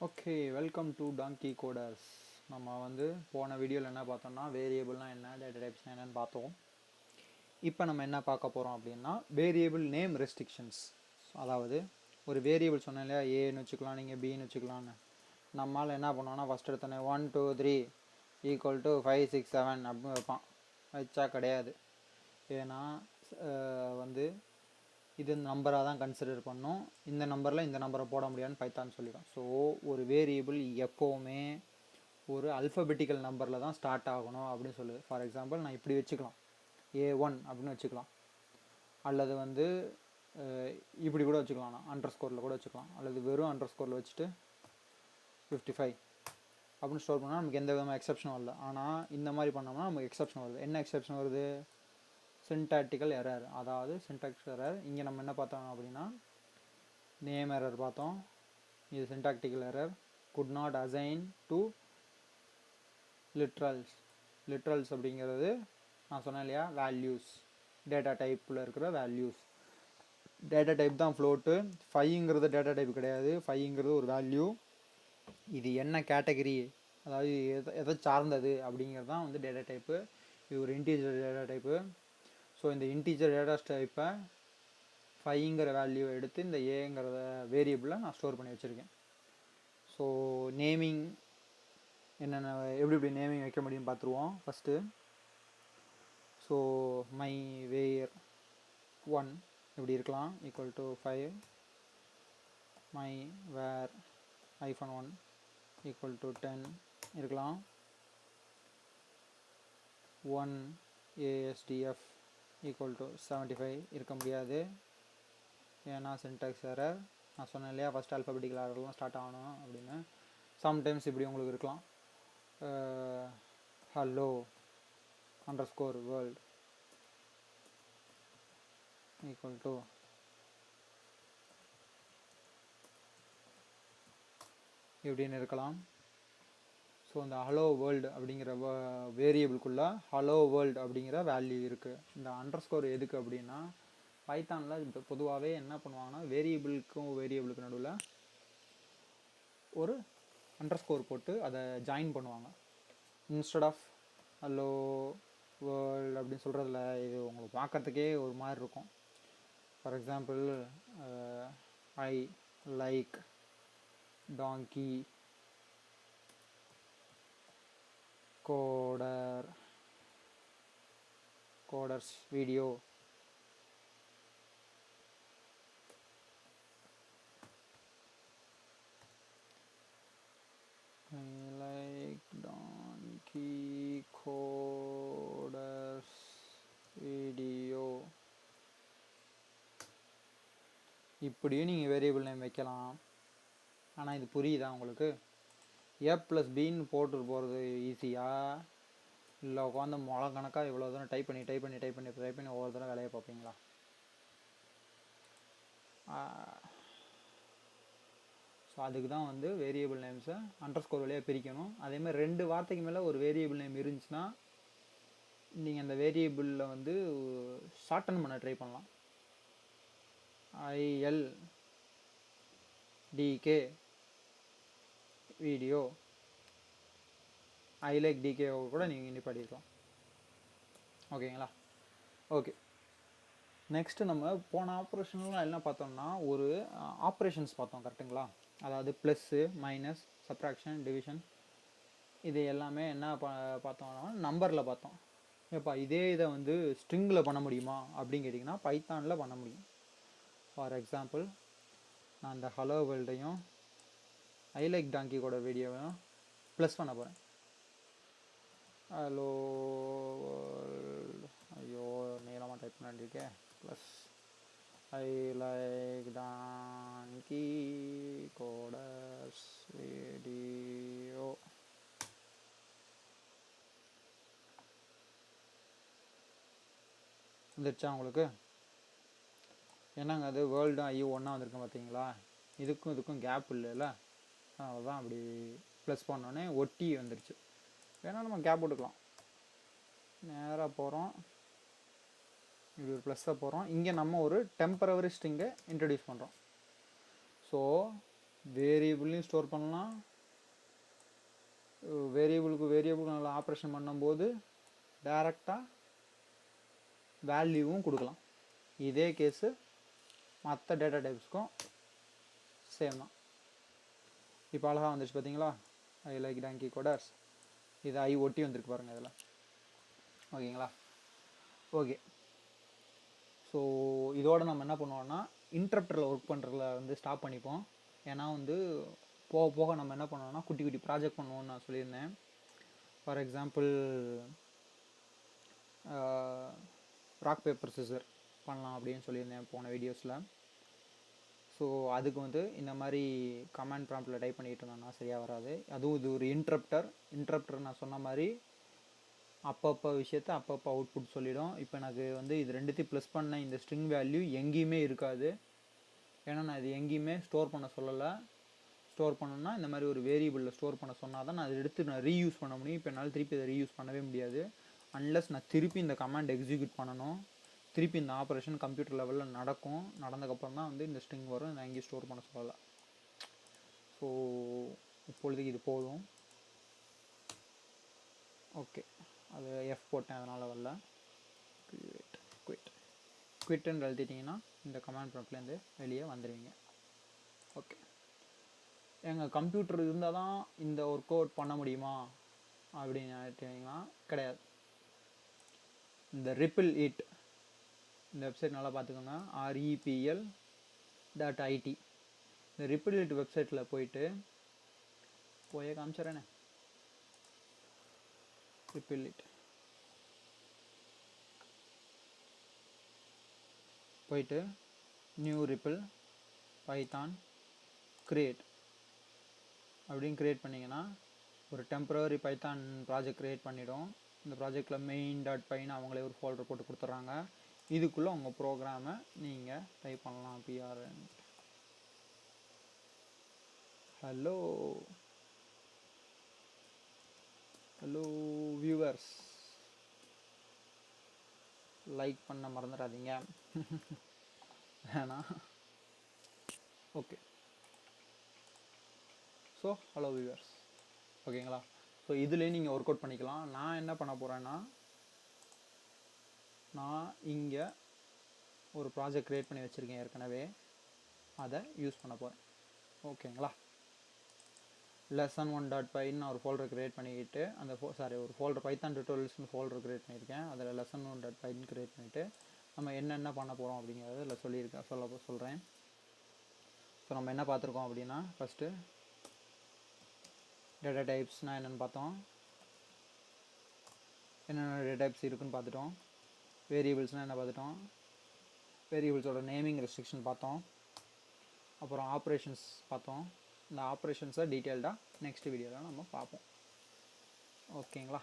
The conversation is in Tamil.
Okay, welcome to donkey coders. நம்ம வந்து போன வீடியோவில் என்ன பார்த்தோம்னா வேரியபிள்னால் என்ன, டேட்டா டைப்ஸ்னால் என்னன்னு பார்த்தோம். இப்போ நம்ம என்ன பார்க்க போகிறோம் அப்படின்னா வேரியபிள் நேம் ரெஸ்ட்ரிக்ஷன்ஸ். அதாவது ஒரு வேரியபிள் சொன்னேன் இல்லையா, ஏன்னு வச்சுக்கலாம், நீங்கள் பின்னு வச்சுக்கலான்னு. நம்மளால் என்ன பண்ணுவோம்னா ஃபஸ்ட் எடுத்தோன்னே 1 2 3 ஈக்குவல் டு 5 6 7 அப்படின்னு வைப்பான். வச்சா கிடையாது. ஏன்னா வந்து இது நம்பராக தான் கன்சிடர் பண்ணோம். இந்த நம்பரில் இந்த நம்பரை போட முடியாதுன்னு பைத்தான் சொல்லிடும். ஸோ ஒரு வேரியபிள் எப்போவுமே ஒரு அல்ஃபபெட்டிக்கல் நம்பரில் தான் ஸ்டார்ட் ஆகணும் அப்படின்னு சொல்லுது. ஃபார் எக்ஸாம்பிள் நான் இப்படி வச்சுக்கலாம், A1 அப்படின்னு வச்சுக்கலாம். அல்லது வந்து இப்படி கூட வச்சுக்கலாம், நான் அண்டர் ஸ்கோரில் கூட வச்சுக்கலாம். அல்லது வெறும் அண்டர் ஸ்கோரில் வச்சுட்டு 55 அப்படின்னு ஸ்டோர் பண்ணால் நமக்கு எந்த விதமாக எக்ஸப்ஷனும் வரல. ஆனால் இந்த மாதிரி பண்ணோம்னா நமக்கு எக்ஸப்ஷன் வருது. என்ன எக்ஸப்ஷன் வருது? Syntactical error. அதாவது சின்டாக்ஸ் எரர். இங்கே நம்ம என்ன பார்த்தோம் அப்படின்னா நேம் எரர் பார்த்தோம். இது syntactical error. Could not assign to literals அப்படிங்கிறது நான் சொன்னேன் இல்லையா, வேல்யூஸ், டேட்டா டைப்பில் இருக்கிற வேல்யூஸ். டேட்டா டைப் தான் ஃப்ளோட்டு. 5ங்கிறது டேட்டா டைப் கிடையாது. 5ங்கிறது ஒரு வேல்யூ. இது என்ன கேட்டகரி, அதாவது எதை சார்ந்தது அப்படிங்கிறது தான் வந்து டேட்டா டைப்பு. இது ஒரு இன்டீஜர் டேட்டா டைப்பு. ஸோ இந்த இன்டீஜர் டேட்டா டைப்பை 5ங்கிற வேல்யூவை எடுத்து இந்த ஏங்கிறத வேரியபிளில் நான் ஸ்டோர் பண்ணி வச்சுருக்கேன். ஸோ நேமிங் என்னென்ன, எப்படி நேமிங் வைக்க முடியும்னு பார்த்துருவோம் ஃபஸ்ட்டு. ஸோ மை வேர் 1 இப்படி இருக்கலாம், equal to 5. My where -1 equal to 10 இருக்கலாம். 1 ASDF ஈக்குவல் டு 75 இருக்க முடியாது. ஏன்னா சின்டாக்ஸ் எரர். நான் சொன்னேன் இல்லையா, ஃபஸ்ட் ஆல்ஃபபெட்டிக்கல் ஆர்டர்லாம் ஸ்டார்ட் ஆகணும் அப்படின்னு. சம்டைம்ஸ் இப்படி உங்களுக்கு இருக்கலாம், hello underscore world equal to இப்படின்னு இருக்கலாம். ஸோ இந்த ஹலோ வேர்ல்டு அப்படிங்கிற வேரியபிள்குள்ளே ஹலோ வேர்ல்டு அப்படிங்கிற வேல்யூ இருக்குது. இந்த அண்டர்ஸ்கோர் எதுக்கு அப்படின்னா, பைத்தானில் இப்போ பொதுவாகவே என்ன பண்ணுவாங்கன்னா வேரியபிளுக்கு நடுவில் ஒரு அண்டர்ஸ்கோர் போட்டு அதை ஜாயின் பண்ணுவாங்க. இன்ஸ்டெட் ஆஃப் ஹலோ வேர்ல்டு அப்படின்னு சொல்கிறதுல இது உங்களுக்கு பார்க்குறதுக்கே ஒரு மாதிரி இருக்கும். For example I like donkey coders video. I like donkey coders video. இப்படியும் நீங்கள் வேரியபிள் நேம் வைக்கலாம். ஆனால் இது புரியுதா உங்களுக்கு? A+Bன்னு போட்டு போகிறது ஈஸியாக, இல்லை உட்காந்து மொளை கணக்காக இவ்வளோ தூரம் டைப் பண்ணி ஒவ்வொரு தடவை வேலையை பார்ப்பீங்களா? ஸோ அதுக்கு தான் வந்து வேரியபிள் நேம்ஸை அண்டர்ஸ்கோர் வழியாக பிரிக்கணும். அதேமாதிரி 2 வார்த்தைக்கு மேலே ஒரு வேரியபிள் நேம் இருந்துச்சுன்னா நீங்கள் அந்த வேரியபிளில் வந்து ஷார்டன் பண்ண ட்ரை பண்ணலாம். ILDK video, I like DK கூட நீங்கள் நிப்பாட்டிருக்கலாம். ஓகேங்களா? ஓகே, நெக்ஸ்ட்டு நம்ம போன ஆப்ரேஷன்லாம் என்ன பார்த்தோம்னா ஒரு ஆப்ரேஷன்ஸ் பார்த்தோம், கரெக்டுங்களா? அதாவது ப்ளஸ்ஸு, மைனஸ், சப்ராக்ஷன், டிவிஷன், இது எல்லாமே என்ன பார்த்தோம்னா நம்பரில் பார்த்தோம். ஏப்பா இதே இதை வந்து ஸ்ட்ரிங்கில் பண்ண முடியுமா அப்படின்னு கேட்டிங்கன்னா பைத்தானில் பண்ண முடியும். ஃபார் எக்ஸாம்பிள் நான் இந்த ஹலோ வேர்ல்டையும் ஐ லைக் டாங்கி கூட வீடியோவையும் ப்ளஸ் பண்ண போகிறேன். ஹலோ வேர்ல்டு, ஐயோ நீளமாக டைப் பண்ணிருக்கேன், plus I like donkey coders video. வந்துடுச்சா உங்களுக்கு? என்னங்க அது வேர்ல்டும் ஐயும் ஒன்றா வந்திருக்கேன் பார்த்தீங்களா? இதுக்கும் கேப் இல்லைல்ல, அதனால தான் அப்படி ப்ளஸ் பண்ணோன்னே ஒட்டி வந்துடுச்சு. வேணால் நம்ம கேப் போட்டுக்கலாம். நேராக போகிறோம், இப்படி ஒரு ப்ளஸ்ஸாக போகிறோம். இங்கே நம்ம ஒரு டெம்பரவரி ஸ்ட்ரிங்கை இன்ட்ரடியூஸ் பண்ணுறோம். ஸோ வேரியபிள்லையும் ஸ்டோர் பண்ணலாம், வேரியபிளுக்கு நல்லா ஆப்ரேஷன் பண்ணும்போது டைரெக்டாக வேல்யூவும் கொடுக்கலாம். இதே கேஸு மற்ற டேட்டா டைப்ஸ்க்கும் சேம் தான். இப்போ அழகாக வந்துச்சு பார்த்தீங்களா, ஐ லைக் டாங்கி கோடர்ஸ். இது ஐ ஒட்டி வந்திருக்கு பாருங்கள் இதில். ஓகேங்களா? ஓகே. ஸோ இதோட நம்ம என்ன பண்ணுவோம்னா இன்டரப்டரில் ஒர்க் பண்ணுறதுல வந்து ஸ்டாப் பண்ணிப்போம். ஏன்னா வந்து போக போக நம்ம என்ன பண்ணுவோம்னா குட்டி குட்டி ப்ராஜெக்ட் பண்ணுவோம்னு நான் சொல்லியிருந்தேன். For example rock paper scissor பண்ணலாம் அப்படின்னு சொல்லியிருந்தேன் போன வீடியோஸில். ஸோ அதுக்கு வந்து இந்த மாதிரி கமாண்ட் ப்ராம்ப்டில் டைப் பண்ணிகிட்டு இருந்தோம்னா சரியாக வராது. அதுவும் இது ஒரு இன்டரப்டர் நான் சொன்ன மாதிரி அப்பப்போ விஷயத்தை அப்பப்போ அவுட்புட் சொல்லிடும். இப்போ எனக்கு வந்து இது ரெண்டுத்தையும் ப்ளஸ் பண்ண இந்த ஸ்ட்ரிங் வேல்யூ எங்கேயுமே இருக்காது. ஏன்னா நான் இது எங்கேயுமே ஸ்டோர் பண்ண சொல்லலை. ஸ்டோர் பண்ணணும்னா இந்த மாதிரி ஒரு வேரியபிளில் ஸ்டோர் பண்ண சொன்னால் தான் நான் அதை எடுத்து நான் ரீயூஸ் பண்ண முடியும். இப்போ என்னால் திருப்பி அதை ரீயூஸ் பண்ணவே முடியாது அன்லெஸ் நான் திருப்பி இந்த கமாண்ட் எக்ஸிக்யூட் பண்ணணும். திருப்பி இந்த ஆப்ரேஷன் கம்ப்யூட்டர் லெவலில் நடக்கும். நடந்ததுக்கப்புறம் தான் வந்து இந்த ஸ்ட்ரிங் வரும். நான் எங்கேயும் ஸ்டோர் பண்ண சொல்லலை. ஸோ இப்பொழுதுக்கு இது போதும். ஓகே, அது எஃப் போட்டேன் அதனால் வரல. குவிட்ன்னு எழுதிட்டிங்கன்னா இந்த கமாண்ட் ப்ராம்ப்ட்லேருந்து வெளியே வந்துடுவீங்க. ஓகே, எங்கள் கம்ப்யூட்டர் இருந்தால் தான் இந்த ஒர்க் அவுட் பண்ண முடியுமா அப்படின்னு நினைட்டீங்கன்னா கிடையாது. இந்த ரிப்பிள் இட் இந்த வெப்சைட் நல்லா பார்த்துக்கோங்க, REPL.IT. இந்த ரிப்பிள் இட் வெப்சைட்டில் போய் காமிச்சிடறேனே. ரிப்பிள் இட் போயிட்டு நியூ ரிப்பிள் பைத்தான் கிரியேட் அப்படின்னு க்ரியேட் பண்ணிங்கன்னா ஒரு டெம்பரரி பைத்தான் ப்ராஜெக்ட் க்ரியேட் பண்ணிவிடும். இந்த ப்ராஜெக்டில் main.pyன்னு அவங்களே ஒரு ஃபோல்டர் போட்டு கொடுத்துட்றாங்க. இதுக்குள்ளே உங்கள் ப்ரோக்ராமை நீங்கள் டைப் பண்ணலாம். பிஆர்என் ஹலோ வியூவர்ஸ், லைக் பண்ண மறந்துடாதீங்க. வேணா. ஓகே, ஸோ ஹலோ வியூவர்ஸ், ஓகேங்களா? ஸோ இதுலேயே நீங்கள் ஒர்க் அவுட் பண்ணிக்கலாம். நான் என்ன பண்ண போகிறேன்னா நான் இங்கே ஒரு ப்ராஜெக்ட் க்ரியேட் பண்ணி வச்சுருக்கேன் ஏற்கனவே, அதை யூஸ் பண்ண போகிறேன். ஓகேங்களா? lesson1.pyன்னு ஒரு ஃபோல்டர் க்ரியேட் பண்ணிக்கிட்டு அந்த ஒரு ஃபோல்டர் பைத்தான் டியூட்டோரியல்ஸ்னு ஃபோல்டர் க்ரியேட் பண்ணியிருக்கேன். அதில் lesson1.pyன்னு க்ரியேட் பண்ணிவிட்டு நம்ம என்னென்ன பண்ண போகிறோம் அப்படிங்கிறத இதில் சொல்கிறேன். ஸோ நம்ம என்ன பார்த்துருக்கோம் அப்படின்னா ஃபஸ்ட்டு டேட்டா டைப்ஸ்னால் என்னென்னு பார்த்தோம், என்னென்ன டேட்டா டைப்ஸ் இருக்குதுன்னு பார்த்துட்டோம். வேரியபிள்ஸ்னால் என்ன பார்த்துட்டோம், வேரியபிள்ஸோட நேமிங் ரெஸ்ட்ரிக்ஷன் பார்த்தோம். அப்புறம் ஆப்ரேஷன்ஸ் பார்த்தோம். இந்த ஆப்ரேஷன்ஸை டீட்டெயில்டாக நெக்ஸ்ட் வீடியோவில் நம்ம பார்ப்போம். ஓகேங்களா?